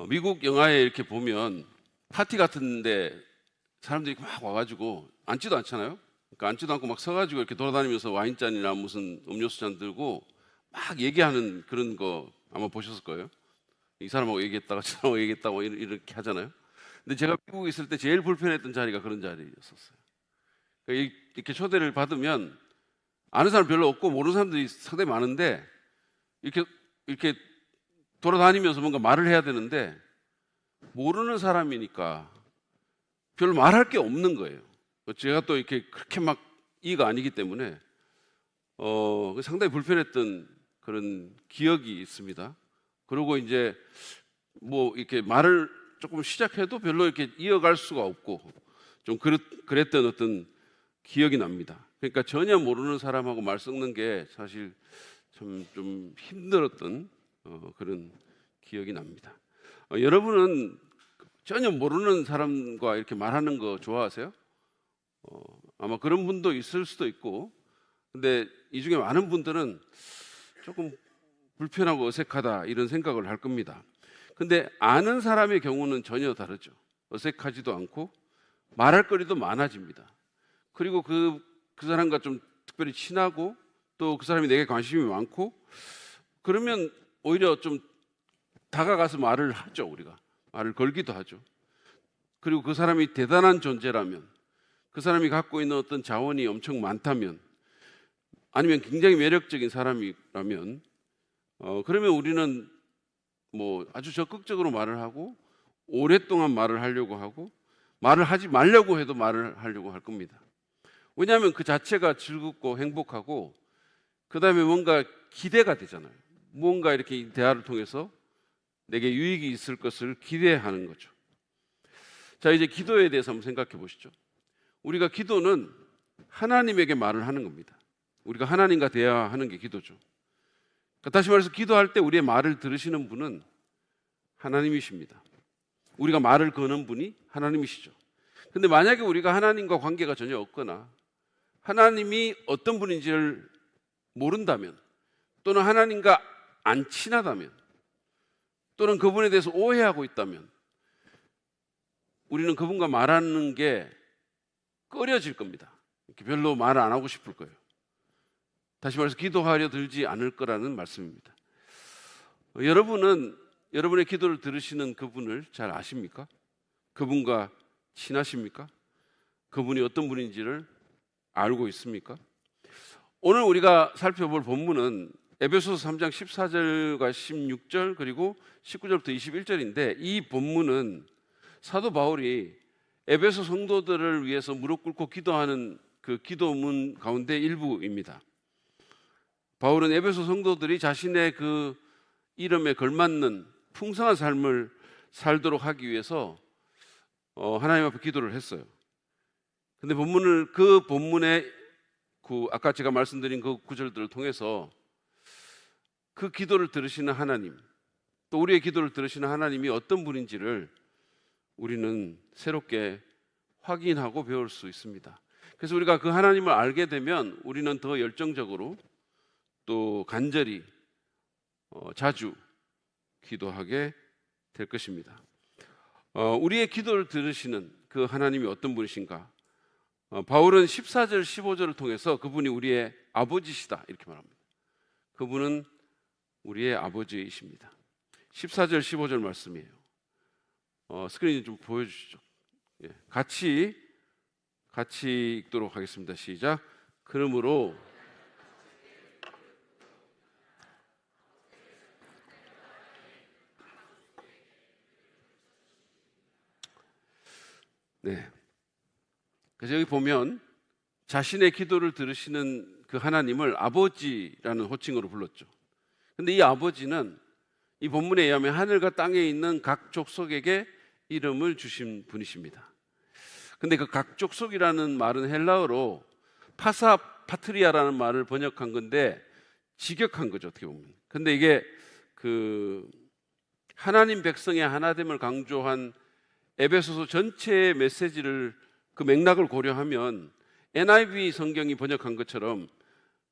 미국 영화에 이렇게 보면 파티 같은데 사람들이 막 와가지고 앉지도 않잖아요. 그러니까 앉지도 않고 막 서가지고 이렇게 돌아다니면서 와인잔이나 무슨 음료수 잔 들고 막 얘기하는 그런 거 아마 보셨을 거예요. 이 사람하고 얘기했다가 저 사람하고 얘기했다고 이렇게 하잖아요. 근데 제가 미국에 있을 때 제일 불편했던 자리가 그런 자리였었어요. 그러니까 이렇게 초대를 받으면 아는 사람 별로 없고 모르는 사람들이 상당히 많은데 이렇게 돌아다니면서 뭔가 말을 해야 되는데 모르는 사람이니까 별로 말할 게 없는 거예요. 제가 또 이렇게 그렇게 막 이가 아니기 때문에 상당히 불편했던 그런 기억이 있습니다. 그리고 이제 뭐 이렇게 말을 조금 시작해도 별로 이렇게 이어갈 수가 없고 좀 그랬던 어떤 기억이 납니다. 그러니까 전혀 모르는 사람하고 말 섞는 게 사실 좀 힘들었던 그런 기억이 납니다. 여러분은 전혀 모르는 사람과 이렇게 말하는 거 좋아하세요? 아마 그런 분도 있을 수도 있고, 근데 이 중에 많은 분들은 조금 불편하고 어색하다 이런 생각을 할 겁니다. 근데 아는 사람의 경우는 전혀 다르죠. 어색하지도 않고 말할 거리도 많아집니다. 그리고 그 사람과 좀 특별히 친하고 또 그 사람이 내게 관심이 많고 그러면 오히려 좀 다가가서 말을 하죠. 우리가 말을 걸기도 하죠. 그리고 그 사람이 대단한 존재라면, 그 사람이 갖고 있는 어떤 자원이 엄청 많다면, 아니면 굉장히 매력적인 사람이라면 그러면 우리는 뭐 아주 적극적으로 말을 하고 오랫동안 말을 하려고 하고 말을 하지 말려고 해도 말을 하려고 할 겁니다. 왜냐하면 그 자체가 즐겁고 행복하고 그 다음에 뭔가 기대가 되잖아요. 뭔가 이렇게 이 대화를 통해서 내게 유익이 있을 것을 기대하는 거죠. 자, 이제 기도에 대해서 한번 생각해 보시죠. 우리가 기도는 하나님에게 말을 하는 겁니다. 우리가 하나님과 대화하는 게 기도죠. 그러니까 다시 말해서 기도할 때 우리의 말을 들으시는 분은 하나님이십니다. 우리가 말을 거는 분이 하나님이시죠. 근데 만약에 우리가 하나님과 관계가 전혀 없거나 하나님이 어떤 분인지를 모른다면, 또는 하나님과 안 친하다면, 또는 그분에 대해서 오해하고 있다면 우리는 그분과 말하는 게 꺼려질 겁니다. 별로 말을 안 하고 싶을 거예요. 다시 말해서 기도하려 들지 않을 거라는 말씀입니다. 여러분은 여러분의 기도를 들으시는 그분을 잘 아십니까? 그분과 친하십니까? 그분이 어떤 분인지를 알고 있습니까? 오늘 우리가 살펴볼 본문은 에베소서 3장 14절과 16절 그리고 19절부터 21절인데, 이 본문은 사도 바울이 에베소 성도들을 위해서 무릎 꿇고 기도하는 그 기도문 가운데 일부입니다. 바울은 에베소 성도들이 자신의 그 이름에 걸맞는 풍성한 삶을 살도록 하기 위해서 하나님 앞에 기도를 했어요. 근데 그 본문의 아까 제가 말씀드린 그 구절들을 통해서 그 기도를 들으시는 하나님, 또 우리의 기도를 들으시는 하나님이 어떤 분인지를 우리는 새롭게 확인하고 배울 수 있습니다. 그래서 우리가 그 하나님을 알게 되면 우리는 더 열정적으로 또 간절히 자주 기도하게 될 것입니다. 우리의 기도를 들으시는 그 하나님이 어떤 분이신가? 바울은 14절 15절을 통해서 그분이 우리의 아버지시다 이렇게 말합니다. 그분은 우리의 아버지이십니다. 14절 15절 말씀이에요. 스크린 좀 보여주시죠. 예, 같이 읽도록 하겠습니다. 시작. 그러므로 네. 그래서 여기 보면 자신의 기도를 들으시는 그 하나님을 아버지라는 호칭으로 불렀죠. 근데 이 아버지는 이 본문에 의하면 하늘과 땅에 있는 각 족속에게 이름을 주신 분이십니다. 근데 그 각 족속이라는 말은 헬라어로 파트리아라는 말을 번역한 건데 직역한 거죠, 어떻게 보면. 근데 이게 그 하나님 백성의 하나됨을 강조한 에베소서 전체의 메시지를 그 맥락을 고려하면 NIV 성경이 번역한 것처럼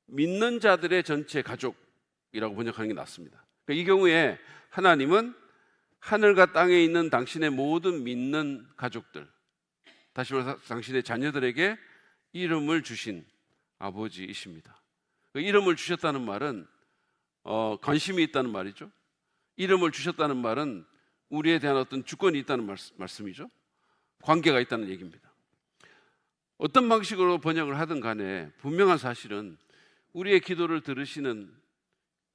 믿는 자들의 전체 가족이라고 번역하는 게 낫습니다. 그러니까 이 경우에 하나님은 하늘과 땅에 있는 당신의 모든 믿는 가족들, 다시 말해서 당신의 자녀들에게 이름을 주신 아버지이십니다. 이름을 주셨다는 말은 관심이 있다는 말이죠. 이름을 주셨다는 말은 우리에 대한 어떤 주권이 있다는 말씀이죠. 관계가 있다는 얘기입니다. 어떤 방식으로 번역을 하든 간에 분명한 사실은 우리의 기도를 들으시는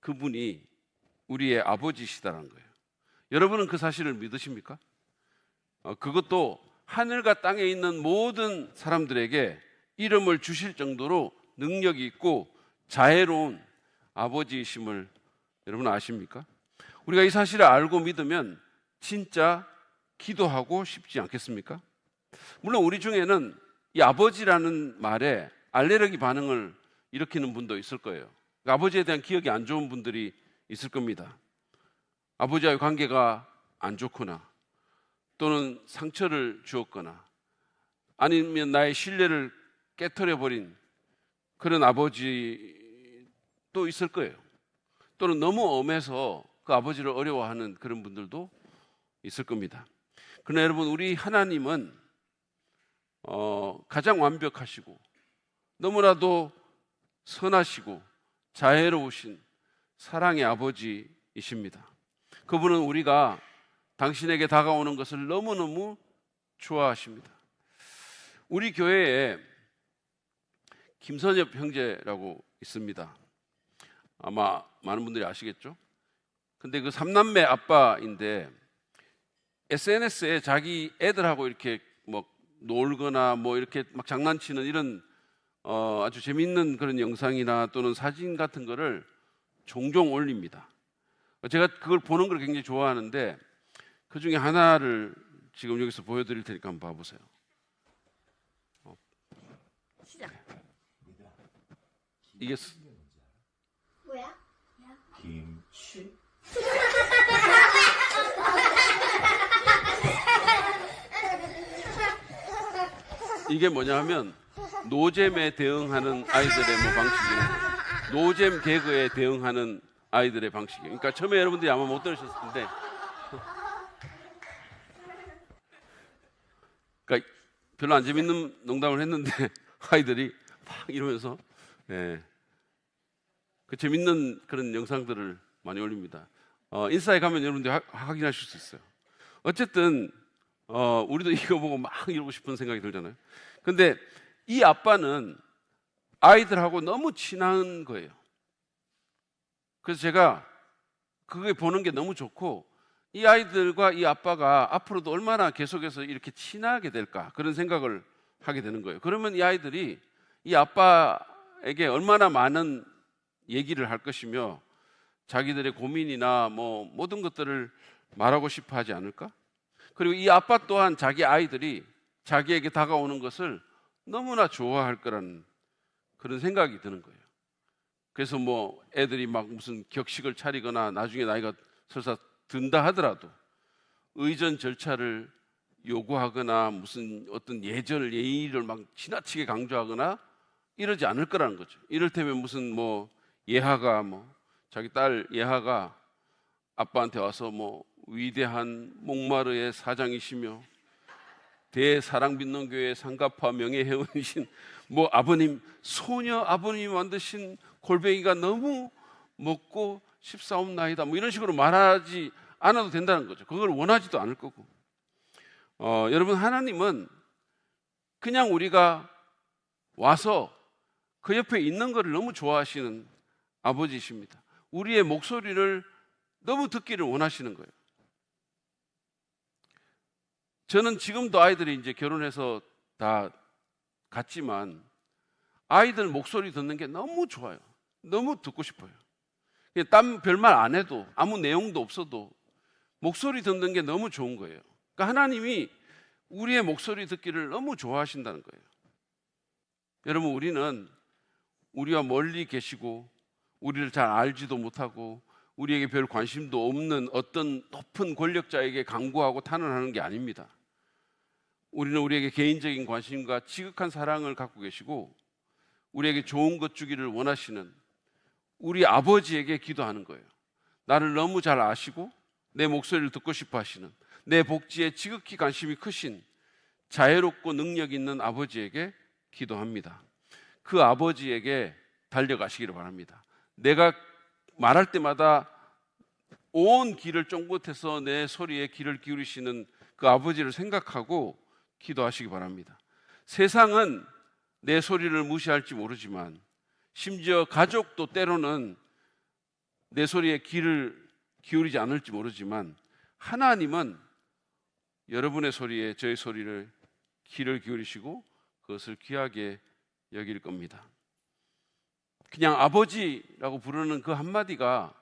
그분이 우리의 아버지시다는 거예요. 여러분은 그 사실을 믿으십니까? 그것도 하늘과 땅에 있는 모든 사람들에게 이름을 주실 정도로 능력이 있고 자애로운 아버지이심을 여러분 아십니까? 우리가 이 사실을 알고 믿으면 진짜 기도하고 싶지 않겠습니까? 물론 우리 중에는 이 아버지라는 말에 알레르기 반응을 일으키는 분도 있을 거예요. 그러니까 아버지에 대한 기억이 안 좋은 분들이 있을 겁니다. 아버지와의 관계가 안 좋거나 또는 상처를 주었거나 아니면 나의 신뢰를 깨트려버린 그런 아버지도 있을 거예요. 또는 너무 엄해서 그 아버지를 어려워하는 그런 분들도 있을 겁니다. 그러나 여러분, 우리 하나님은 가장 완벽하시고 너무나도 선하시고 자애로우신 사랑의 아버지이십니다. 그분은 우리가 당신에게 다가오는 것을 너무너무 좋아하십니다. 우리 교회에 김선엽 형제라고 있습니다. 아마 많은 분들이 아시겠죠? 근데 그 삼남매 아빠인데 SNS에 자기 애들하고 이렇게 뭐 놀거나 뭐 이렇게 막 장난치는 이런 아주 재밌는 그런 영상이나 또는 사진 같은 거를 종종 올립니다. 제가 그걸 보는 걸 굉장히 좋아하는데 그 중에 하나를 지금 여기서 보여드릴 테니까 한번 봐보세요. 시작. 이게 뭐야? 김치. 이게 뭐냐 하면 노잼에 대응하는 아이들의 뭐 방식이에요. 노잼 개그에 대응하는 아이들의 방식이에요. 그러니까 처음에 여러분들이 아마 못 들으셨을 텐데 그러니까 별로 안 재밌는 농담을 했는데 아이들이 막 이러면서 그 재밌는 그런 영상들을 많이 올립니다. 인스타에 가면 여러분들이 확인하실 수 있어요. 어쨌든 우리도 이거 보고 막 이러고 싶은 생각이 들잖아요. 근데 이 아빠는 아이들하고 너무 친한 거예요. 그래서 제가 그게 보는 게 너무 좋고 이 아이들과 이 아빠가 앞으로도 얼마나 계속해서 이렇게 친하게 될까 그런 생각을 하게 되는 거예요. 그러면 이 아이들이 이 아빠에게 얼마나 많은 얘기를 할 것이며 자기들의 고민이나 뭐 모든 것들을 말하고 싶어 하지 않을까? 그리고 이 아빠 또한 자기 아이들이 자기에게 다가오는 것을 너무나 좋아할 거라는 그런 생각이 드는 거예요. 그래서 뭐 애들이 막 무슨 격식을 차리거나 나중에 나이가 설사 든다 하더라도 의전 절차를 요구하거나 무슨 어떤 예의를 막 지나치게 강조하거나 이러지 않을 거라는 거죠. 이를테면 무슨 뭐 예하가 뭐 자기 딸 예하가 아빠한테 와서 뭐 위대한 목마르의 사장이시며 대사랑빛노교회 상가파 명예회원이신 뭐 아버님, 소녀 아버님이 만드신 골뱅이가 너무 먹고 싶사옵나이다 뭐 이런 식으로 말하지 않아도 된다는 거죠. 그걸 원하지도 않을 거고. 여러분, 하나님은 그냥 우리가 와서 그 옆에 있는 것을 너무 좋아하시는 아버지이십니다. 우리의 목소리를 너무 듣기를 원하시는 거예요. 저는 지금도 아이들이 이제 결혼해서 다 갔지만 아이들 목소리 듣는 게 너무 좋아요. 너무 듣고 싶어요. 딴 별말 안 해도 아무 내용도 없어도 목소리 듣는 게 너무 좋은 거예요. 그러니까 하나님이 우리의 목소리 듣기를 너무 좋아하신다는 거예요. 여러분, 우리는 우리와 멀리 계시고 우리를 잘 알지도 못하고 우리에게 별 관심도 없는 어떤 높은 권력자에게 간구하고 탄원하는 게 아닙니다. 우리는 우리에게 개인적인 관심과 지극한 사랑을 갖고 계시고 우리에게 좋은 것 주기를 원하시는 우리 아버지에게 기도하는 거예요. 나를 너무 잘 아시고 내 목소리를 듣고 싶어 하시는, 내 복지에 지극히 관심이 크신 자애롭고 능력 있는 아버지에게 기도합니다. 그 아버지에게 달려가시기를 바랍니다. 내가 말할 때마다 온 길을 쫑긋해서 내 소리에 귀를 기울이시는 그 아버지를 생각하고 기도하시기 바랍니다. 세상은 내 소리를 무시할지 모르지만, 심지어 가족도 때로는 내 소리에 귀를 기울이지 않을지 모르지만, 하나님은 여러분의 소리에 저의 소리를 귀를 기울이시고 그것을 귀하게 여길 겁니다. 그냥 아버지라고 부르는 그 한마디가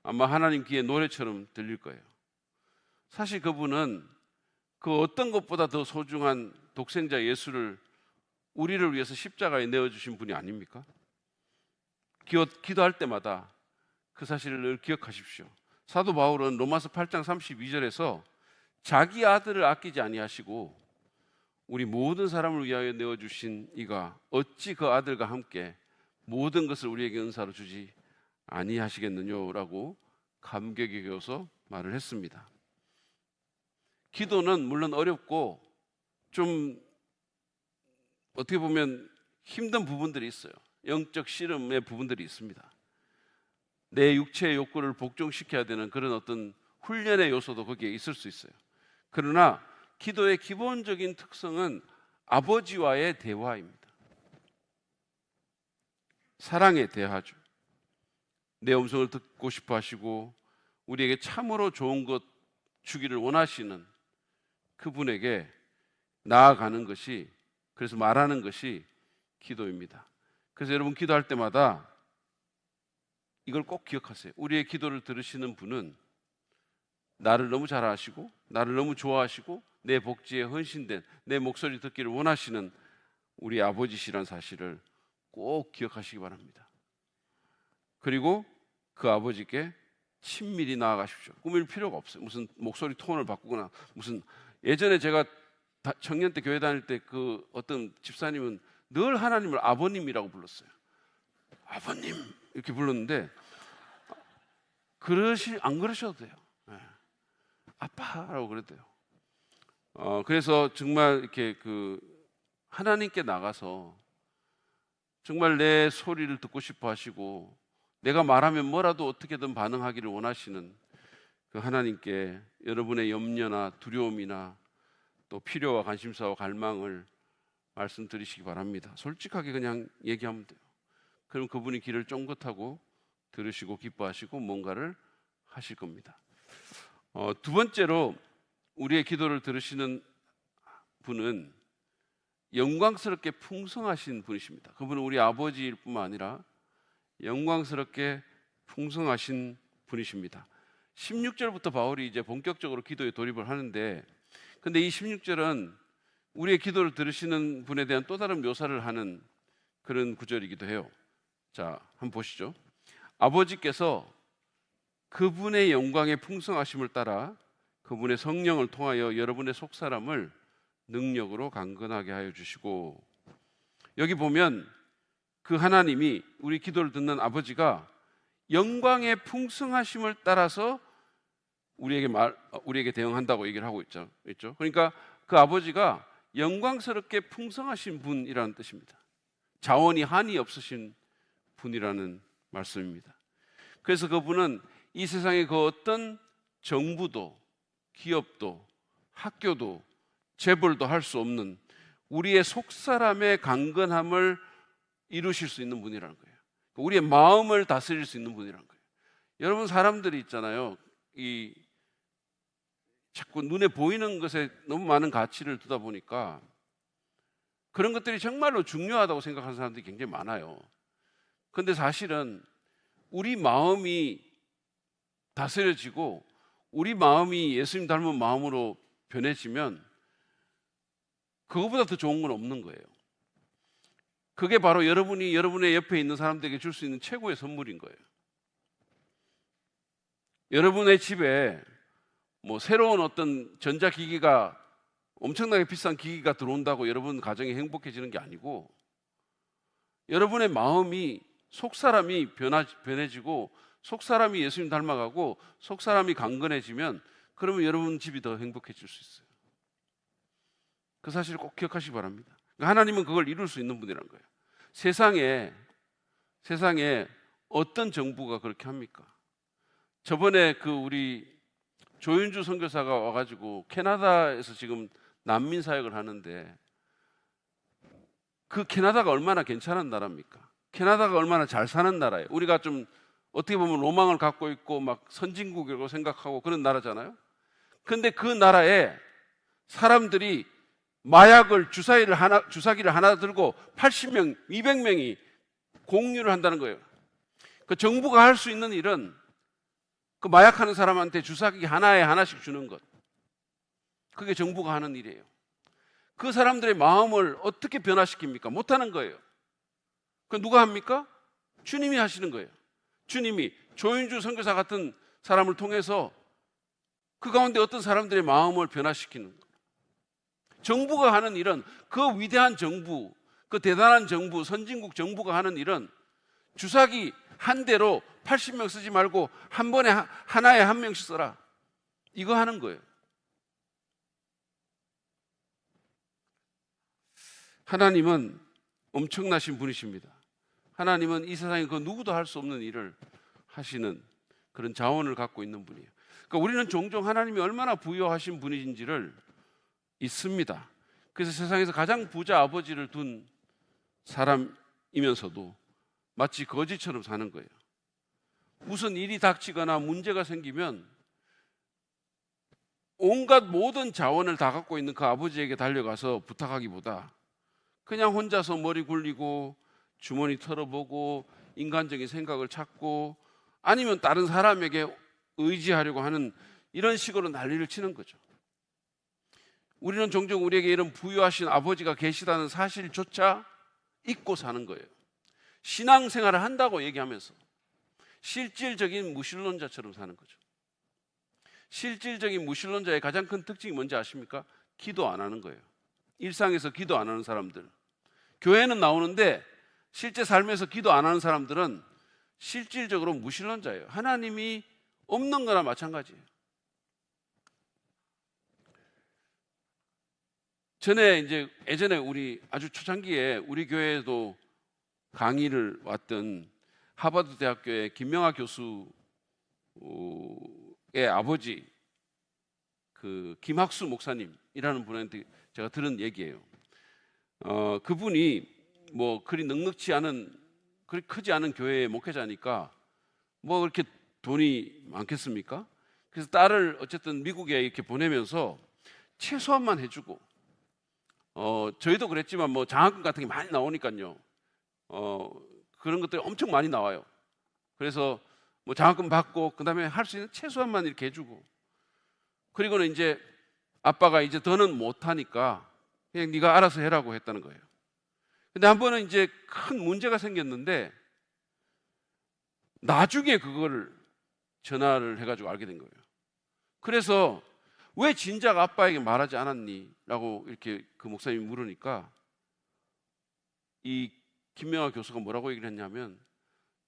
아마 하나님 귀에 노래처럼 들릴 거예요. 사실 그분은 그 어떤 것보다 더 소중한 독생자 예수를 우리를 위해서 십자가에 내어주신 분이 아닙니까? 기도할 때마다 그 사실을 늘 기억하십시오. 사도 바울은 로마서 8장 32절에서 자기 아들을 아끼지 아니하시고 우리 모든 사람을 위하여 내어주신 이가 어찌 그 아들과 함께 모든 것을 우리에게 은사로 주지 아니하시겠느냐라고 감격에 겨워서 말을 했습니다. 기도는 물론 어렵고 좀 어떻게 보면 힘든 부분들이 있어요. 영적 씨름의 부분들이 있습니다. 내 육체의 욕구를 복종시켜야 되는 그런 어떤 훈련의 요소도 거기에 있을 수 있어요. 그러나 기도의 기본적인 특성은 아버지와의 대화입니다. 사랑의 대화죠. 내 음성을 듣고 싶어 하시고 우리에게 참으로 좋은 것 주기를 원하시는 그분에게 나아가는 것이, 그래서 말하는 것이 기도입니다. 그래서 여러분 기도할 때마다 이걸 꼭 기억하세요. 우리의 기도를 들으시는 분은 나를 너무 잘 아시고 나를 너무 좋아하시고 내 복지에 헌신된, 내 목소리 듣기를 원하시는 우리 아버지시란 사실을 꼭 기억하시기 바랍니다. 그리고 그 아버지께 친밀히 나아가십시오. 꾸밀 필요가 없어요. 무슨 목소리 톤을 바꾸거나 무슨, 예전에 제가 청년 때 교회 다닐 때 그 어떤 집사님은 늘 하나님을 아버님이라고 불렀어요. 아버님 이렇게 불렀는데 안 그러셔도 돼요. 네. 아빠라고 그랬대요. 그래서 정말 이렇게 그 하나님께 나가서 정말 내 소리를 듣고 싶어 하시고 내가 말하면 뭐라도 어떻게든 반응하기를 원하시는 그 하나님께 여러분의 염려나 두려움이나 또 필요와 관심사와 갈망을 말씀드리시기 바랍니다. 솔직하게 그냥 얘기하면 돼요. 그럼 그분이 귀를 쫑긋하고 들으시고 기뻐하시고 뭔가를 하실 겁니다. 두 번째로 우리의 기도를 들으시는 분은 영광스럽게 풍성하신 분이십니다. 그분은 우리 아버지일 뿐만 아니라 영광스럽게 풍성하신 분이십니다. 16절부터 바울이 이제 본격적으로 기도에 돌입을 하는데, 근데 이 16절은 우리의 기도를 들으시는 분에 대한 또 다른 묘사를 하는 그런 구절이기도 해요. 자, 한번 보시죠. 아버지께서 그분의 영광의 풍성하심을 따라 그분의 성령을 통하여 여러분의 속사람을 능력으로 강건하게 하여 주시고, 여기 보면 그 하나님이, 우리 기도를 듣는 아버지가 영광의 풍성하심을 따라서 우리에게 대응한다고 얘기를 하고 있죠. 그러니까 그 아버지가 영광스럽게 풍성하신 분이라는 뜻입니다. 자원이 한이 없으신 분이라는 말씀입니다. 그래서 그분은 이 세상의 그 어떤 정부도 기업도 학교도 재벌도 할 수 없는 우리의 속사람의 강건함을 이루실 수 있는 분이라는 거예요. 우리의 마음을 다스릴 수 있는 분이라는 거예요. 여러분, 사람들이 있잖아요. 자꾸 눈에 보이는 것에 너무 많은 가치를 두다 보니까 그런 것들이 정말로 중요하다고 생각하는 사람들이 굉장히 많아요. 그런데 사실은 우리 마음이 다스려지고 우리 마음이 예수님 닮은 마음으로 변해지면 그거보다 더 좋은 건 없는 거예요. 그게 바로 여러분이 여러분의 옆에 있는 사람들에게 줄 수 있는 최고의 선물인 거예요. 여러분의 집에 새로운 어떤 전자기기가, 엄청나게 비싼 기기가 들어온다고 여러분 가정이 행복해지는 게 아니고, 여러분의 마음이, 속사람이 변해지고 속 사람이 예수님 닮아가고 속 사람이 강건해지면 그러면 여러분 집이 더 행복해질 수 있어요. 그 사실을 꼭 기억하시기 바랍니다. 하나님은 그걸 이룰 수 있는 분이라는 거예요. 세상에 어떤 정부가 그렇게 합니까? 저번에 그 우리 조윤주 선교사가 와가지고 캐나다에서 지금 난민 사역을 하는데 그 캐나다가 얼마나 괜찮은 나라입니까? 캐나다가 얼마나 잘 사는 나라예요. 우리가 좀 어떻게 보면 로망을 갖고 있고 막 선진국이라고 생각하고 그런 나라잖아요. 근데 그 나라에 사람들이 마약을 주사기를 하나 들고 80명, 200명이 공유를 한다는 거예요. 그 정부가 할 수 있는 일은 그 마약하는 사람한테 주사기 하나에 하나씩 주는 것. 그게 정부가 하는 일이에요. 그 사람들의 마음을 어떻게 변화시킵니까? 못하는 거예요. 그 누가 합니까? 주님이 하시는 거예요. 주님이 조윤주 선교사 같은 사람을 통해서 그 가운데 어떤 사람들의 마음을 변화시키는 거예요. 정부가 하는 일은 그 위대한 정부, 그 대단한 정부, 선진국 정부가 하는 일은 주사기 한 대로 80명 쓰지 말고 한 번에 하나에 한 명씩 써라. 이거 하는 거예요. 하나님은 엄청나신 분이십니다. 하나님은 이 세상에 그 누구도 할 수 없는 일을 하시는 그런 자원을 갖고 있는 분이에요. 그러니까 우리는 종종 하나님이 얼마나 부유하신 분인지를 잊습니다. 그래서 세상에서 가장 부자 아버지를 둔 사람이면서도 마치 거지처럼 사는 거예요. 무슨 일이 닥치거나 문제가 생기면 온갖 모든 자원을 다 갖고 있는 그 아버지에게 달려가서 부탁하기보다 그냥 혼자서 머리 굴리고 주머니 털어보고 인간적인 생각을 찾고 아니면 다른 사람에게 의지하려고 하는 이런 식으로 난리를 치는 거죠. 우리는 종종 우리에게 이런 부유하신 아버지가 계시다는 사실조차 잊고 사는 거예요. 신앙생활을 한다고 얘기하면서 실질적인 무신론자처럼 사는 거죠. 실질적인 무신론자의 가장 큰 특징이 뭔지 아십니까? 기도 안 하는 거예요. 일상에서 기도 안 하는 사람들. 교회는 나오는데 실제 삶에서 기도 안 하는 사람들은 실질적으로 무신론자예요. 하나님이 없는 거나 마찬가지예요. 예전에 우리 아주 초창기에 우리 교회에도 강의를 왔던 하버드 대학교의 김명하 교수의 아버지 그 김학수 목사님이라는 분한테 제가 들은 얘기예요. 그분이 뭐 그리 넉넉지 않은 그리 크지 않은 교회의 목회자니까 뭐 그렇게 돈이 많겠습니까? 그래서 딸을 어쨌든 미국에 이렇게 보내면서 최소한만 해주고 저희도 그랬지만 뭐 장학금 같은 게 많이 나오니까요. 그런 것들이 엄청 많이 나와요. 그래서 뭐 장학금 받고 그다음에 할 수 있는 최소한만 이렇게 해주고 그리고는 이제 아빠가 이제 더는 못하니까 그냥 네가 알아서 해라고 했다는 거예요. 근데 한 번은 이제 큰 문제가 생겼는데 나중에 그걸 전화를 해가지고 알게 된 거예요. 그래서 왜 진작 아빠에게 말하지 않았니? 라고 이렇게 그 목사님이 물으니까 이 김명하 교수가 뭐라고 얘기를 했냐면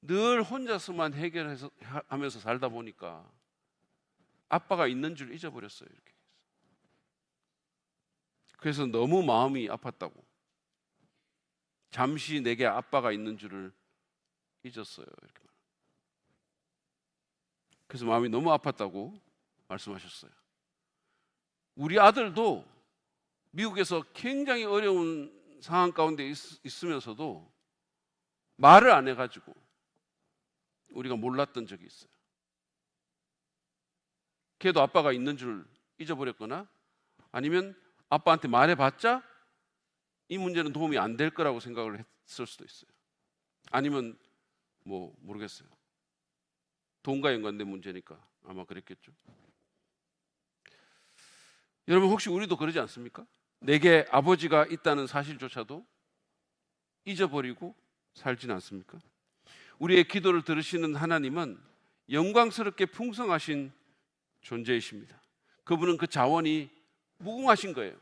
늘 혼자서만 해결해서 하면서 살다 보니까 아빠가 있는 줄 잊어버렸어요. 이렇게. 그래서 너무 마음이 아팠다고. 잠시 내게 아빠가 있는 줄을 잊었어요. 이렇게. 그래서 마음이 너무 아팠다고 말씀하셨어요. 우리 아들도 미국에서 굉장히 어려운 상황 가운데 있으면서도 말을 안 해가지고 우리가 몰랐던 적이 있어요. 걔도 아빠가 있는 줄 잊어버렸거나 아니면 아빠한테 말해봤자 이 문제는 도움이 안 될 거라고 생각을 했을 수도 있어요. 아니면 뭐 모르겠어요. 돈과 연관된 문제니까 아마 그랬겠죠. 여러분 혹시 우리도 그러지 않습니까? 내게 아버지가 있다는 사실조차도 잊어버리고 살지는 않습니까? 우리의 기도를 들으시는 하나님은 영광스럽게 풍성하신 존재이십니다. 그분은 그 자원이 무궁하신 거예요.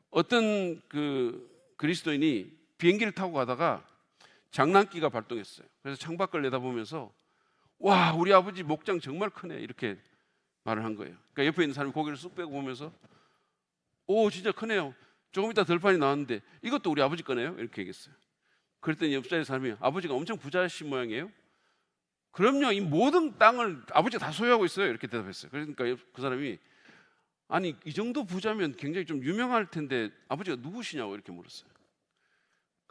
어떤 그 그리스도인이 비행기를 타고 가다가 장난기가 발동했어요. 그래서 창밖을 내다보면서 와, 우리 아버지 목장 정말 크네, 이렇게 말을 한 거예요. 그러니까 옆에 있는 사람이 고개를 쑥 빼고 보면서 오, 진짜 크네요. 조금 이따 들판이 나왔는데 이것도 우리 아버지 거네요, 이렇게 얘기했어요. 그랬더니 옆자리 사람이 아버지가 엄청 부자신 모양이에요. 그럼요, 이 모든 땅을 아버지가 다 소유하고 있어요, 이렇게 대답했어요. 그러니까 그 사람이 아니, 이 정도 부자면 굉장히 좀 유명할 텐데 아버지가 누구시냐고 이렇게 물었어요.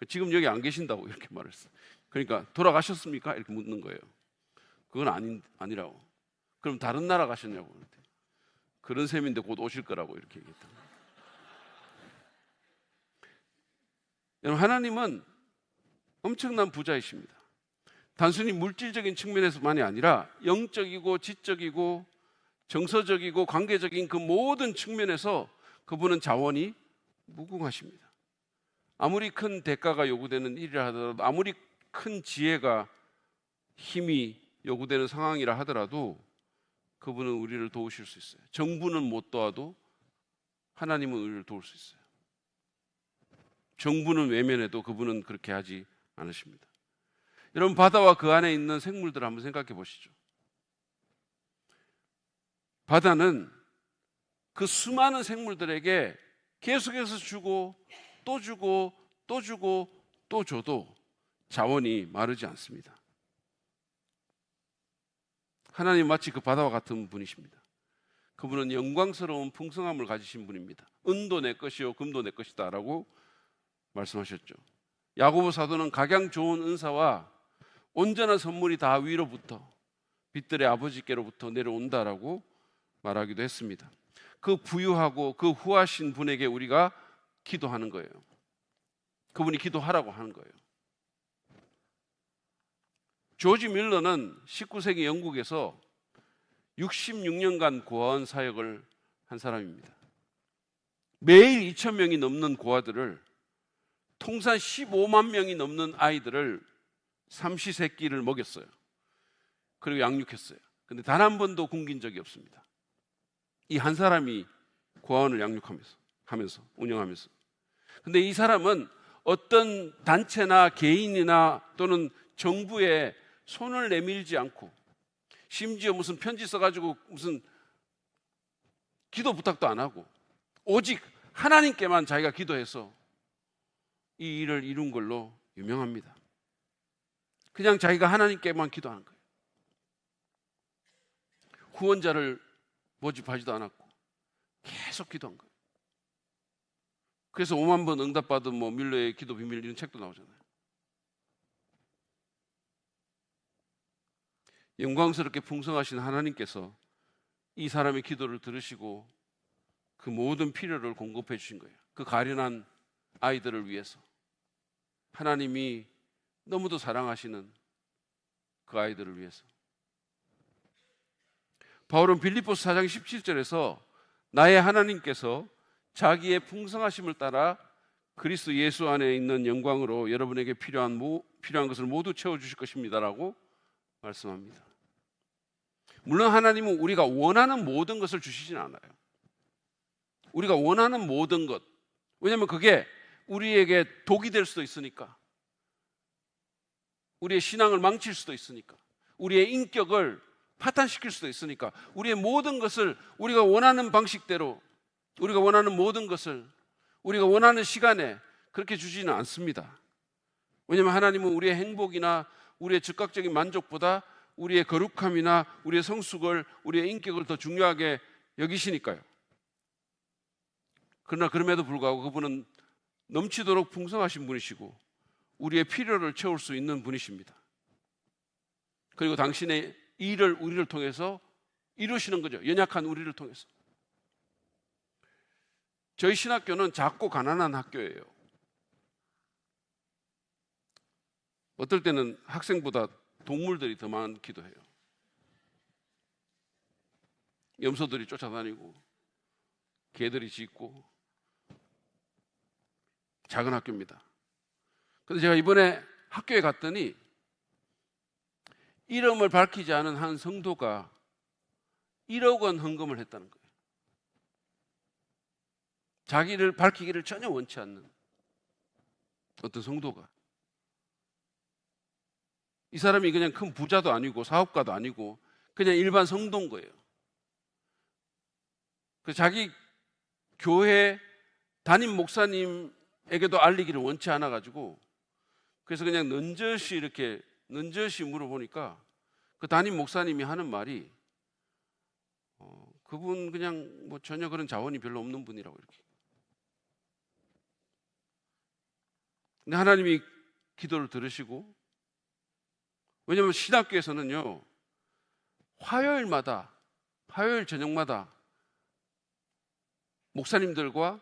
지금 여기 안 계신다고 이렇게 말했어요. 그러니까 돌아가셨습니까? 이렇게 묻는 거예요. 그건 아니라고. 그럼 다른 나라 가셨냐고. 그런 셈인데 곧 오실 거라고 이렇게 얘기했다. 여러분, 하나님은 엄청난 부자이십니다. 단순히 물질적인 측면에서만이 아니라 영적이고 지적이고 정서적이고 관계적인 그 모든 측면에서 그분은 자원이 무궁하십니다. 아무리 큰 대가가 요구되는 일이라 하더라도, 아무리 큰 지혜가 힘이 요구되는 상황이라 하더라도 그분은 우리를 도우실 수 있어요. 정부는 못 도와도 하나님은 우리를 도울 수 있어요. 정부는 외면해도 그분은 그렇게 하지 않으십니다. 여러분, 바다와 그 안에 있는 생물들을 한번 생각해 보시죠. 바다는 그 수많은 생물들에게 계속해서 주고 또 주고 또 주고 또 줘도 자원이 마르지 않습니다. 하나님 마치 그 바다와 같은 분이십니다. 그분은 영광스러운 풍성함을 가지신 분입니다. 은도 내 것이요 금도 내 것이다 라고 말씀하셨죠. 야고보 사도는 각양 좋은 은사와 온전한 선물이 다 위로부터, 빛들의 아버지께로부터 내려온다라고 말하기도 했습니다. 그 부유하고 그 후하신 분에게 우리가 기도하는 거예요. 그분이 기도하라고 하는 거예요. 조지 밀러는 19세기 영국에서 66년간 고아원 사역을 한 사람입니다. 매일 2,000명이 넘는 고아들을, 통산 15만 명이 넘는 아이들을 삼시세끼를 먹였어요. 그리고 양육했어요. 근데 단 한 번도 굶긴 적이 없습니다. 이 한 사람이 고아원을 양육하면서 운영하면서. 근데 이 사람은 어떤 단체나 개인이나 또는 정부에 손을 내밀지 않고, 심지어 무슨 편지 써가지고 무슨 기도 부탁도 안 하고, 오직 하나님께만 자기가 기도해서 이 일을 이룬 걸로 유명합니다. 그냥 자기가 하나님께만 기도하는 거예요. 후원자를 모집하지도 않았고 계속 기도한 거예요. 그래서 5만 번 응답받은 밀러의 기도 비밀 이런 책도 나오잖아요. 영광스럽게 풍성하신 하나님께서 이 사람의 기도를 들으시고 그 모든 필요를 공급해 주신 거예요. 그 가련한 아이들을 위해서. 하나님이 너무도 사랑하시는 그 아이들을 위해서. 바울은 빌립보서 4장 17절에서 나의 하나님께서 자기의 풍성하심을 따라 그리스도 예수 안에 있는 영광으로 여러분에게 필요한 것을 모두 채워주실 것입니다라고 말씀합니다. 물론 하나님은 우리가 원하는 모든 것을 주시진 않아요. 우리가 원하는 모든 것, 왜냐하면 그게 우리에게 독이 될 수도 있으니까, 우리의 신앙을 망칠 수도 있으니까, 우리의 인격을 파탄시킬 수도 있으니까, 우리의 모든 것을 우리가 원하는 방식대로, 우리가 원하는 모든 것을 우리가 원하는 시간에 그렇게 주지는 않습니다. 왜냐하면 하나님은 우리의 행복이나 우리의 즉각적인 만족보다 우리의 거룩함이나 우리의 성숙을, 우리의 인격을 더 중요하게 여기시니까요. 그러나 그럼에도 불구하고 그분은 넘치도록 풍성하신 분이시고 우리의 필요를 채울 수 있는 분이십니다. 그리고 당신의 일을 우리를 통해서 이루시는 거죠. 연약한 우리를 통해서. 저희 신학교는 작고 가난한 학교예요. 어떨 때는 학생보다 동물들이 더 많기도 해요. 염소들이 쫓아다니고 개들이 짖고 작은 학교입니다. 그런데 제가 이번에 학교에 갔더니 이름을 밝히지 않은 한 성도가 1억 원 헌금을 했다는 거예요. 자기를 밝히기를 전혀 원치 않는 어떤 성도가. 이 사람이 그냥 큰 부자도 아니고 사업가도 아니고 그냥 일반 성도인 거예요. 그 자기 교회 담임 목사님에게도 알리기를 원치 않아 가지고, 그래서 그냥 넌저시 물어보니까 그 담임 목사님이 하는 말이 그분 그냥 뭐 전혀 그런 자원이 별로 없는 분이라고 이렇게. 근데 하나님이 기도를 들으시고, 왜냐하면 신학교에서는요, 화요일 저녁마다 목사님들과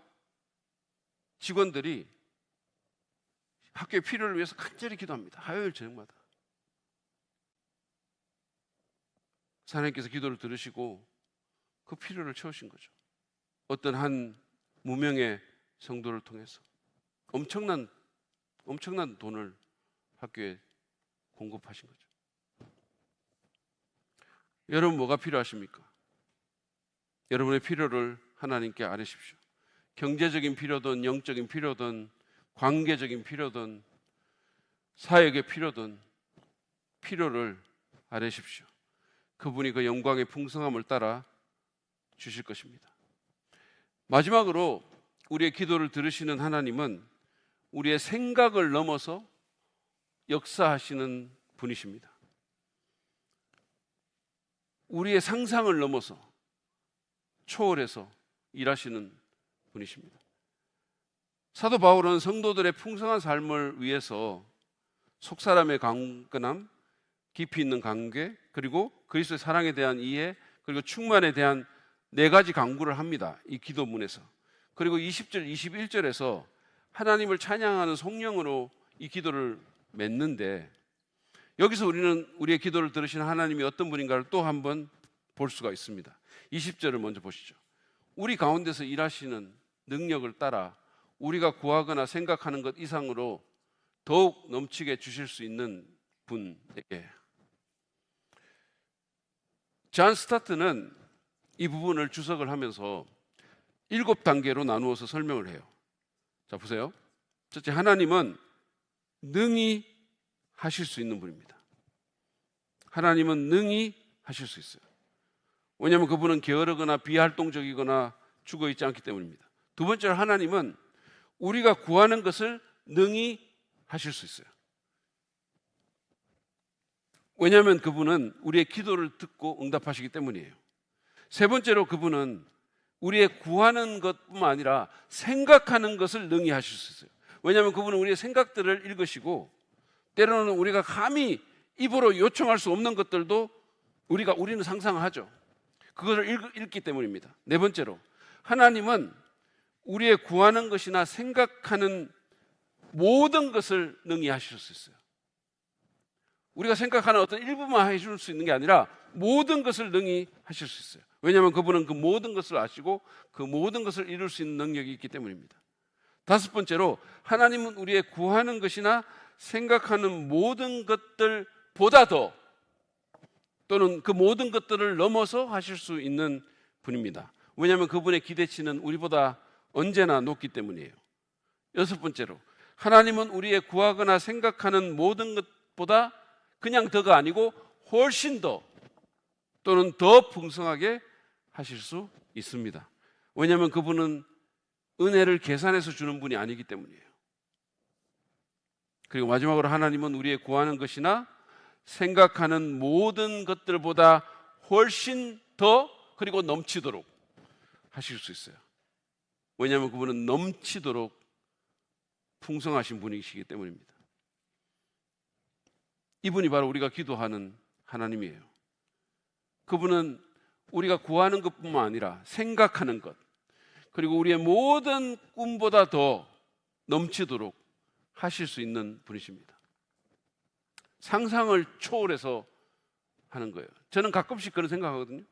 직원들이 학교의 필요를 위해서 간절히 기도합니다. 화요일 저녁마다. 하나님께서 기도를 들으시고 그 필요를 채우신 거죠. 어떤 한 무명의 성도를 통해서 엄청난 돈을 학교에 공급하신 거죠. 여러분 뭐가 필요하십니까? 여러분의 필요를 하나님께 아뢰십시오. 경제적인 필요든 영적인 필요든 관계적인 필요든 사역의 필요든 필요를 아뢰십시오. 그분이 그 영광의 풍성함을 따라 주실 것입니다. 마지막으로 우리의 기도를 들으시는 하나님은 우리의 생각을 넘어서 역사하시는 분이십니다. 우리의 상상을 넘어서 초월해서 일하시는 분이십니다. 사도 바울은 성도들의 풍성한 삶을 위해서 속사람의 강건함, 깊이 있는 관계, 그리고 그리스도의 사랑에 대한 이해, 그리고 충만에 대한 4가지 강구를 합니다. 이 기도문에서. 그리고 20절, 21절에서 하나님을 찬양하는 성령으로 이 기도를 맺는데, 여기서 우리는 우리의 기도를 들으시는 하나님이 어떤 분인가를 또 한번 볼 수가 있습니다. 20절을 먼저 보시죠. 우리 가운데서 일하시는 능력을 따라 우리가 구하거나 생각하는 것 이상으로 더욱 넘치게 주실 수 있는 분에게. 존 스타트는 이 부분을 주석을 하면서 7단계로 나누어서 설명을 해요. 자, 보세요. 첫째, 하나님은 능히 하실 수 있는 분입니다. 하나님은 능히 하실 수 있어요. 왜냐하면 그분은 게으르거나 비활동적이거나 죽어있지 않기 때문입니다. 두 번째로, 하나님은 우리가 구하는 것을 능히 하실 수 있어요. 왜냐하면 그분은 우리의 기도를 듣고 응답하시기 때문이에요. 세 번째로, 그분은 우리의 구하는 것뿐만 아니라 생각하는 것을 능히 하실 수 있어요. 왜냐하면 그분은 우리의 생각들을 읽으시고, 때로는 우리가 감히 입으로 요청할 수 없는 것들도 우리는 상상하죠. 그것을 읽기 때문입니다. 네 번째로, 하나님은 우리의 구하는 것이나 생각하는 모든 것을 능히 하실 수 있어요. 우리가 생각하는 어떤 일부만 해줄 수 있는 게 아니라 모든 것을 능히 하실 수 있어요. 왜냐하면 그분은 그 모든 것을 아시고 그 모든 것을 이룰 수 있는 능력이 있기 때문입니다. 다섯 번째로, 하나님은 우리의 구하는 것이나 생각하는 모든 것들보다 더, 또는 그 모든 것들을 넘어서 하실 수 있는 분입니다. 왜냐하면 그분의 기대치는 우리보다 언제나 높기 때문이에요. 여섯 번째로, 하나님은 우리의 구하거나 생각하는 모든 것보다 그냥 더가 아니고 훨씬 더, 또는 더 풍성하게 하실 수 있습니다. 왜냐하면 그분은 은혜를 계산해서 주는 분이 아니기 때문이에요. 그리고 마지막으로, 하나님은 우리의 구하는 것이나 생각하는 모든 것들보다 훨씬 더, 그리고 넘치도록 하실 수 있어요. 왜냐하면 그분은 넘치도록 풍성하신 분이시기 때문입니다. 이분이 바로 우리가 기도하는 하나님이에요. 그분은 우리가 구하는 것뿐만 아니라 생각하는 것, 그리고 우리의 모든 꿈보다 더 넘치도록 하실 수 있는 분이십니다. 상상을 초월해서 하는 거예요. 저는 가끔씩 그런 생각하거든요.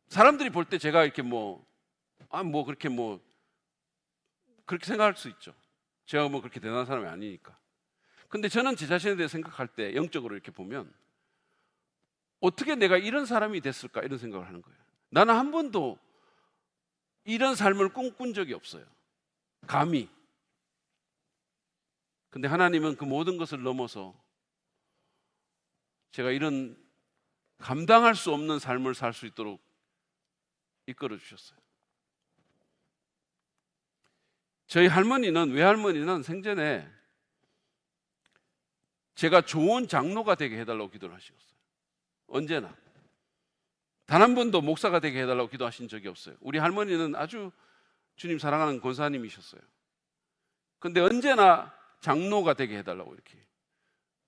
사람들이 볼 때 제가 이렇게 그렇게 생각할 수 있죠. 제가 그렇게 대단한 사람이 아니니까. 근데 저는 제 자신에 대해 생각할 때, 영적으로 이렇게 보면, 어떻게 내가 이런 사람이 됐을까, 이런 생각을 하는 거예요. 나는 한 번도 이런 삶을 꿈꾼 적이 없어요. 감히. 근데 하나님은 그 모든 것을 넘어서 제가 이런 감당할 수 없는 삶을 살 수 있도록 이끌어 주셨어요. 저희 할머니는, 외할머니는 생전에 제가 좋은 장로가 되게 해달라고 기도를 하셨어요. 언제나. 단 한 번도 목사가 되게 해달라고 기도하신 적이 없어요. 우리 할머니는 아주 주님 사랑하는 권사님이셨어요. 근데 언제나 장로가 되게 해달라고, 이렇게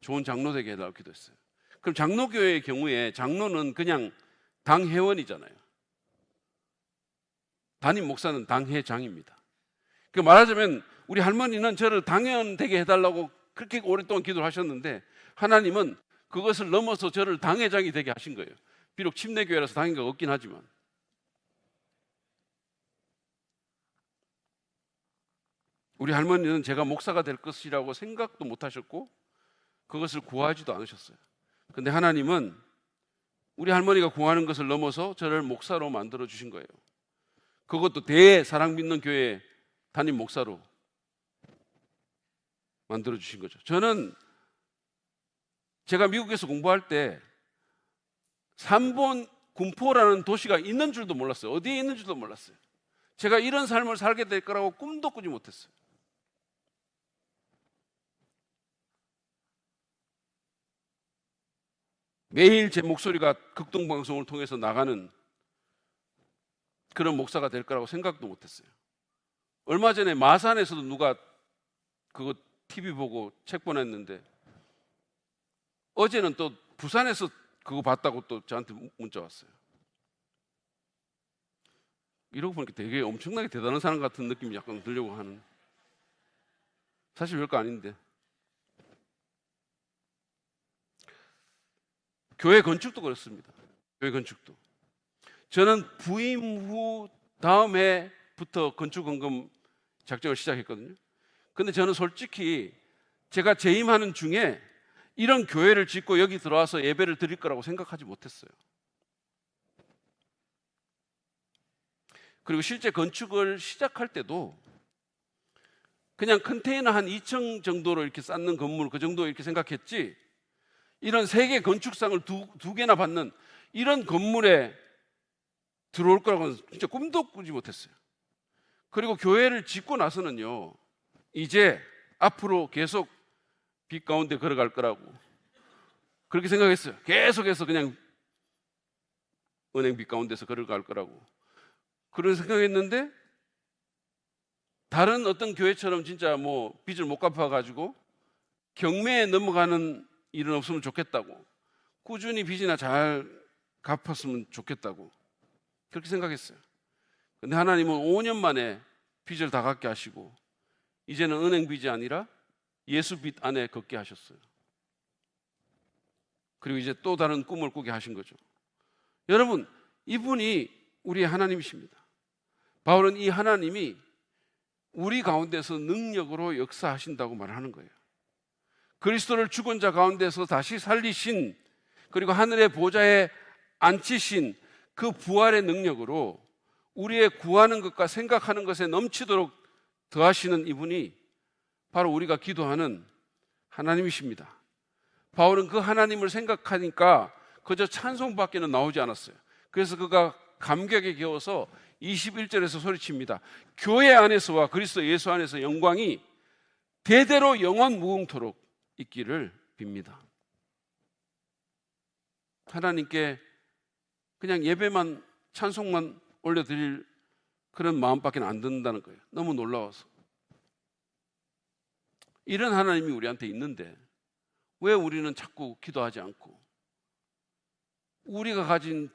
좋은 장로 되게 해달라고 기도했어요. 그럼 장로교회의 경우에 장로는 그냥 당회원이잖아요. 담임 목사는 당회장입니다. 그 말하자면 우리 할머니는 저를 당회원 되게 해달라고 그렇게 오랫동안 기도를 하셨는데, 하나님은 그것을 넘어서 저를 당회장이 되게 하신 거예요. 비록 침례교회라서 당회가 없긴 하지만. 우리 할머니는 제가 목사가 될 것이라고 생각도 못 하셨고 그것을 구하지도 않으셨어요. 근데 하나님은 우리 할머니가 구하는 것을 넘어서 저를 목사로 만들어 주신 거예요. 그것도 대사랑 믿는 교회 담임 목사로 만들어 주신 거죠. 저는 제가 미국에서 공부할 때 삼본 군포라는 도시가 있는 줄도 몰랐어요. 어디에 있는 줄도 몰랐어요. 제가 이런 삶을 살게 될 거라고 꿈도 꾸지 못했어요. 매일 제 목소리가 극동방송을 통해서 나가는 그런 목사가 될 거라고 생각도 못했어요. 얼마 전에 마산에서도 누가 그거 TV 보고 책 보냈는데, 어제는 또 부산에서 그거 봤다고 또 저한테 문자 왔어요. 이러고 보니까 되게 엄청나게 대단한 사람 같은 느낌이 약간 들려고 하는, 사실 별거 아닌데. 교회 건축도 그렇습니다. 교회 건축도 저는 부임 후 다음 해부터 건축원금 작정을 시작했거든요. 근데 저는 솔직히 제가 재임하는 중에 이런 교회를 짓고 여기 들어와서 예배를 드릴 거라고 생각하지 못했어요. 그리고 실제 건축을 시작할 때도 그냥 컨테이너 한 2층 정도로 이렇게 쌓는 건물, 그 정도 이렇게 생각했지, 이런 세계 건축상을 두 개나 받는 이런 건물에 들어올 거라고는 진짜 꿈도 꾸지 못했어요. 그리고 교회를 짓고 나서는요, 이제 앞으로 계속 빛 가운데 걸어갈 거라고 그렇게 생각했어요. 계속해서 그냥 은행 빛 가운데서 걸어갈 거라고 그런 생각했는데, 다른 어떤 교회처럼 진짜 뭐 빚을 못 갚아가지고 경매에 넘어가는 일은 없으면 좋겠다고, 꾸준히 빚이나 잘 갚았으면 좋겠다고 그렇게 생각했어요. 근데 하나님은 5년 만에 빚을 다 갚게 하시고 이제는 은행 빚이 아니라 예수 빚 안에 걷게 하셨어요. 그리고 이제 또 다른 꿈을 꾸게 하신 거죠. 여러분, 이분이 우리의 하나님이십니다. 바울은 이 하나님이 우리 가운데서 능력으로 역사하신다고 말하는 거예요. 그리스도를 죽은 자 가운데서 다시 살리신, 그리고 하늘의 보좌에 앉히신 그 부활의 능력으로 우리의 구하는 것과 생각하는 것에 넘치도록 더하시는 이분이 바로 우리가 기도하는 하나님이십니다. 바울은 그 하나님을 생각하니까 그저 찬송밖에는 나오지 않았어요. 그래서 그가 감격에 겨워서 21절에서 소리칩니다. 교회 안에서와 그리스도 예수 안에서 영광이 대대로 영원 무궁토록 있기를 빕니다. 하나님께 그냥 예배만, 찬송만 올려드릴 그런 마음밖에 안 든다는 거예요. 너무 놀라워서. 이런 하나님이 우리한테 있는데 왜 우리는 자꾸 기도하지 않고, 우리가 가진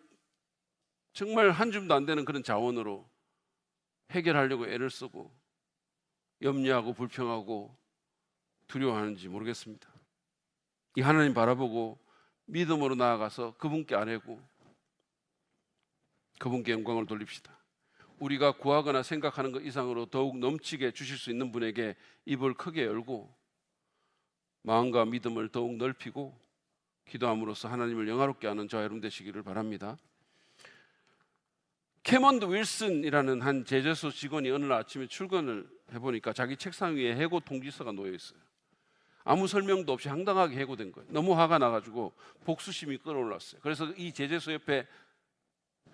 정말 한 줌도 안 되는 그런 자원으로 해결하려고 애를 쓰고 염려하고 불평하고 두려워하는지 모르겠습니다. 이 하나님 바라보고 믿음으로 나아가서 그분께 아뢰고 그분께 영광을 돌립시다. 우리가 구하거나 생각하는 것 이상으로 더욱 넘치게 주실 수 있는 분에게 입을 크게 열고 마음과 믿음을 더욱 넓히고 기도함으로써 하나님을 영화롭게 하는 저와 여러분 되시기를 바랍니다. 캐먼드 윌슨이라는 한 제재소 직원이 어느 날 아침에 출근을 해보니까 자기 책상 위에 해고 통지서가 놓여 있어요. 아무 설명도 없이 황당하게 해고된 거예요. 너무 화가 나가지고 복수심이 끌어올랐어요. 그래서 이 제재소 옆에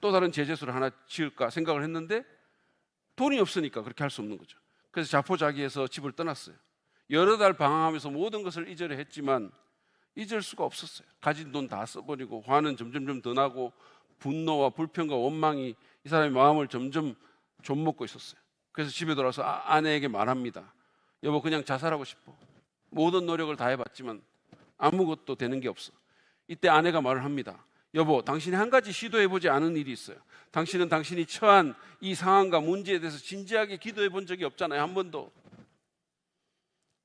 또 다른 제재소를 하나 지을까 생각을 했는데 돈이 없으니까 그렇게 할 수 없는 거죠. 그래서 자포자기해서 집을 떠났어요. 여러 달 방황하면서 모든 것을 잊으려 했지만 잊을 수가 없었어요. 가진 돈 다 써버리고 화는 점점점 더 나고 분노와 불평과 원망이 이 사람의 마음을 점점 좀먹고 있었어요. 그래서 집에 돌아와서 아내에게 말합니다. 여보, 그냥 자살하고 싶어. 모든 노력을 다 해봤지만 아무것도 되는 게 없어. 이때 아내가 말을 합니다. 여보, 당신이 한 가지 시도해보지 않은 일이 있어요. 당신은 당신이 처한 이 상황과 문제에 대해서 진지하게 기도해 본 적이 없잖아요. 한 번도.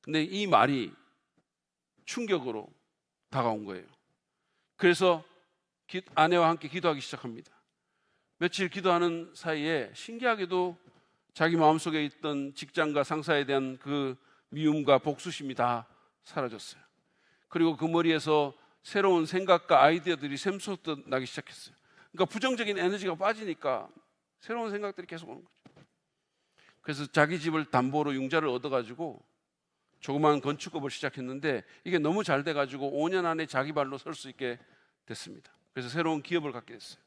근데 이 말이 충격으로 다가온 거예요. 그래서 아내와 함께 기도하기 시작합니다. 며칠 기도하는 사이에 신기하게도 자기 마음속에 있던 직장과 상사에 대한 그 미움과 복수심이 다 사라졌어요. 그리고 그 머리에서 새로운 생각과 아이디어들이 샘솟듯 나기 시작했어요. 그러니까 부정적인 에너지가 빠지니까 새로운 생각들이 계속 오는 거죠. 그래서 자기 집을 담보로 융자를 얻어가지고 조그마한 건축업을 시작했는데 이게 너무 잘 돼가지고 5년 안에 자기 발로 설 수 있게 됐습니다. 그래서 새로운 기업을 갖게 됐어요.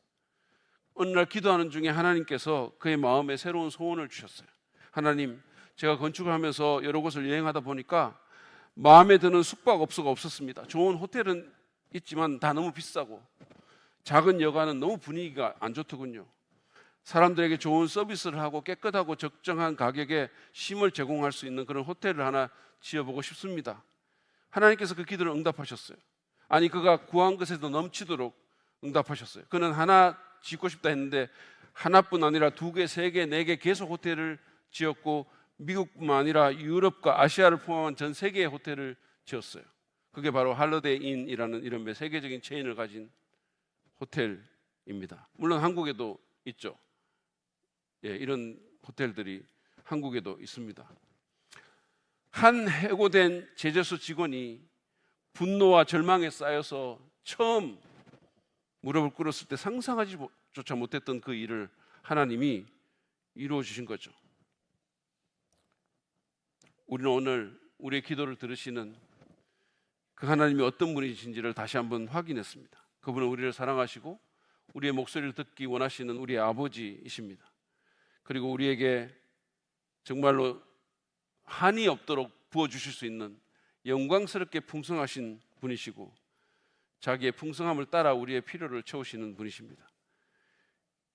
어느 날 기도하는 중에 하나님께서 그의 마음에 새로운 소원을 주셨어요. 하나님, 제가 건축을 하면서 여러 곳을 여행하다 보니까 마음에 드는 숙박업소가 없었습니다. 좋은 호텔은 있지만 다 너무 비싸고 작은 여관은 너무 분위기가 안 좋더군요. 사람들에게 좋은 서비스를 하고 깨끗하고 적정한 가격에 쉼을 제공할 수 있는 그런 호텔을 하나 지어보고 싶습니다. 하나님께서 그 기도를 응답하셨어요. 아니, 그가 구한 것에도 넘치도록 응답하셨어요. 그는 하나 짓고 싶다 했는데 하나뿐 아니라 2개, 3개, 4개 계속 호텔을 지었고 미국뿐만 아니라 유럽과 아시아를 포함한 전 세계의 호텔을 지었어요. 그게 바로 할러데이 인이라는 이런 세계적인 체인을 가진 호텔입니다. 물론 한국에도 있죠. 예, 이런 호텔들이 한국에도 있습니다. 한 해고된 제재소 직원이 분노와 절망에 쌓여서 처음 무릎을 꿇었을 때 상상하지조차 못했던 그 일을 하나님이 이루어 주신 거죠. 우리는 오늘 우리의 기도를 들으시는 그 하나님이 어떤 분이신지를 다시 한번 확인했습니다. 그분은 우리를 사랑하시고 우리의 목소리를 듣기 원하시는 우리의 아버지이십니다. 그리고 우리에게 정말로 한이 없도록 부어주실 수 있는 영광스럽게 풍성하신 분이시고 자기의 풍성함을 따라 우리의 필요를 채우시는 분이십니다.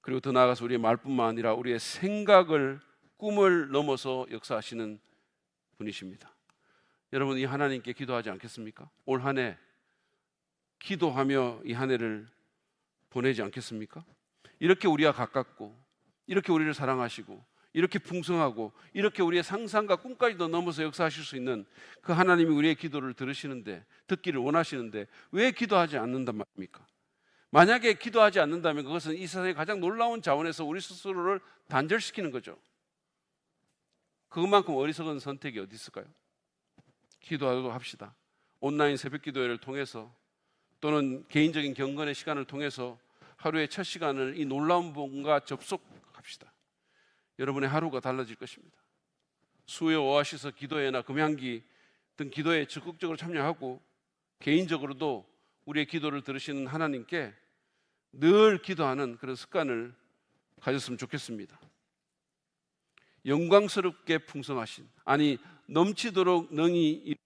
그리고 더 나아가서 우리의 말뿐만 아니라 우리의 생각을, 꿈을 넘어서 역사하시는 분이십니다. 여러분, 이 하나님께 기도하지 않겠습니까? 올 한 해 기도하며 이 한 해를 보내지 않겠습니까? 이렇게 우리와 가깝고 이렇게 우리를 사랑하시고 이렇게 풍성하고 이렇게 우리의 상상과 꿈까지도 넘어서 역사하실 수 있는 그 하나님이 우리의 기도를 들으시는데, 듣기를 원하시는데 왜 기도하지 않는단 말입니까? 만약에 기도하지 않는다면 그것은 이 세상의 가장 놀라운 자원에서 우리 스스로를 단절시키는 거죠. 그것만큼 어리석은 선택이 어디 있을까요? 기도하도록 합시다. 온라인 새벽 기도회를 통해서 또는 개인적인 경건의 시간을 통해서 하루의 첫 시간을 이 놀라운 분과 접속합시다. 여러분의 하루가 달라질 것입니다. 수요 오아시스 기도회나 금양기 등 기도에 적극적으로 참여하고 개인적으로도 우리의 기도를 들으시는 하나님께 늘 기도하는 그런 습관을 가졌으면 좋겠습니다. 영광스럽게 풍성하신, 아니 넘치도록 능히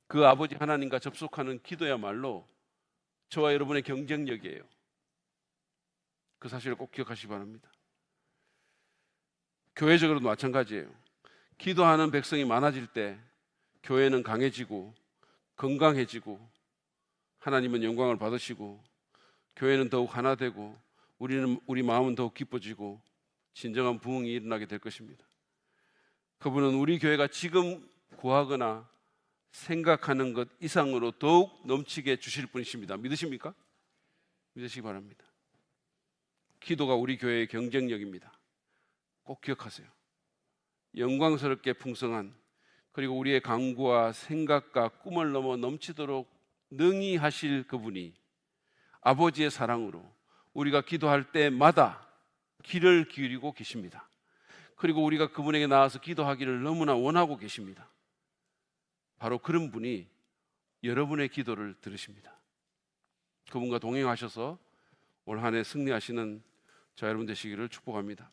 그 아버지 하나님과 접속하는 기도야말로 저와 여러분의 경쟁력이에요. 그 사실을 꼭 기억하시기 바랍니다. 교회적으로도 마찬가지예요. 기도하는 백성이 많아질 때 교회는 강해지고 건강해지고 하나님은 영광을 받으시고 교회는 더욱 하나 되고 우리 마음은 더욱 기뻐지고 진정한 부흥이 일어나게 될 것입니다. 그분은 우리 교회가 지금 구하거나 생각하는 것 이상으로 더욱 넘치게 주실 분이십니다. 믿으십니까? 믿으시기 바랍니다. 기도가 우리 교회의 경쟁력입니다. 꼭 기억하세요. 영광스럽게 풍성한, 그리고 우리의 강구와 생각과 꿈을 넘어 넘치도록 능히 하실 그분이 아버지의 사랑으로 우리가 기도할 때마다 귀를 기울이고 계십니다. 그리고 우리가 그분에게 나와서 기도하기를 너무나 원하고 계십니다. 바로 그런 분이 여러분의 기도를 들으십니다. 그분과 동행하셔서 올 한 해 승리하시는 저 여러분 되시기를 축복합니다.